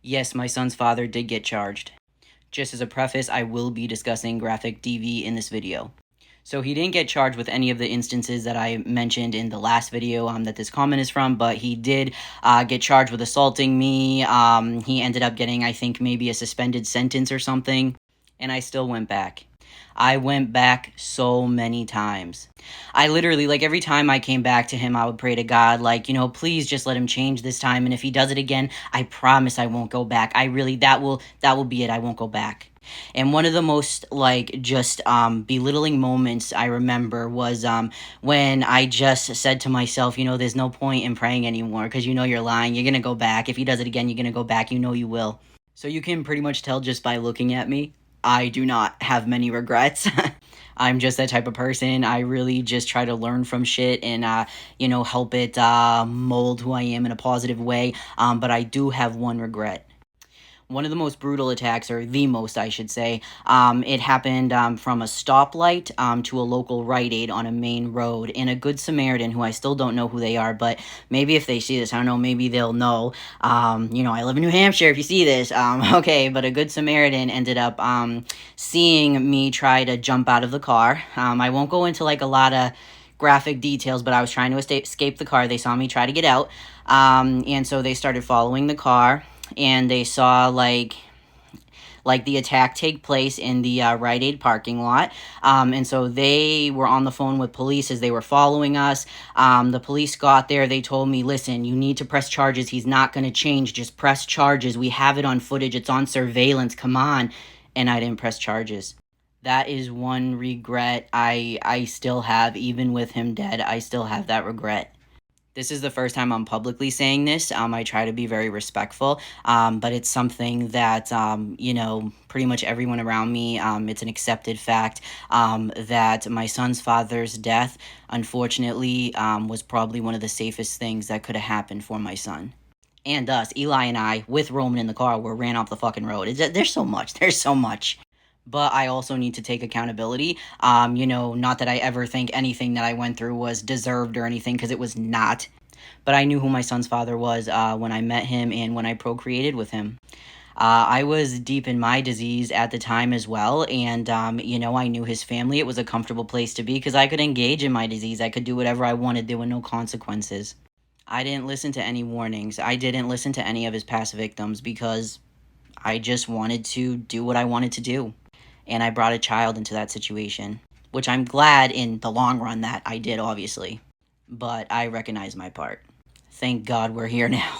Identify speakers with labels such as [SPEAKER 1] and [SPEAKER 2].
[SPEAKER 1] Yes, my son's father did get charged. Just as a preface, I will be discussing graphic DV in this video. So he didn't get charged with any of the instances that I mentioned in the last video that this comment is from, but he did get charged with assaulting me. He ended up getting, I think, maybe a suspended sentence or something, and I still went back. I went back so many times. I literally, like, every time I came back to him, I would pray to God, like, please just let him change this time. And if he does it again, I promise I won't go back. I really, that will be it. I won't go back. And one of the most, like, just belittling moments I remember was when I just said to myself, there's no point in praying anymore because you're lying. You're going to go back. If he does it again, you're going to go back. You will. So you can pretty much tell just by looking at me, I do not have many regrets. I'm just that type of person. I really just try to learn from shit and, help it mold who I am in a positive way. But I do have one regret. One of the most brutal attacks, or the most, I should say, it happened from a stoplight to a local Rite Aid on a main road. And a Good Samaritan, who I still don't know who they are, but maybe if they see this, I don't know, maybe they'll know. I live in New Hampshire, if you see this. Okay, but a Good Samaritan ended up seeing me try to jump out of the car. I won't go into, like, a lot of graphic details, but I was trying to escape the car. They saw me try to get out, and so they started following the car, and they saw like the attack take place in the Rite Aid parking lot. And so they were on the phone with police as they were following us. The police got there. They told me, listen, you need to press charges. He's not going to change. Just press charges. We have it on footage. It's on surveillance. Come on. And I didn't press charges. That is one regret I still have. Even with him dead, I still have that regret. This is the first time I'm publicly saying this. I try to be very respectful, but it's something that, pretty much everyone around me, it's an accepted fact that my son's father's death, unfortunately, was probably one of the safest things that could have happened for my son. And us, Eli and I, with Roman in the car, were ran off the fucking road. There's so much. There's so much. But I also need to take accountability. Not that I ever think anything that I went through was deserved or anything, because it was not. But I knew who my son's father was when I met him and when I procreated with him. I was deep in my disease at the time as well, and, I knew his family. It was a comfortable place to be because I could engage in my disease. I could do whatever I wanted. There were no consequences. I didn't listen to any warnings. I didn't listen to any of his past victims because I just wanted to do what I wanted to do. And I brought a child into that situation, which I'm glad in the long run that I did, obviously. But I recognize my part. Thank God we're here now.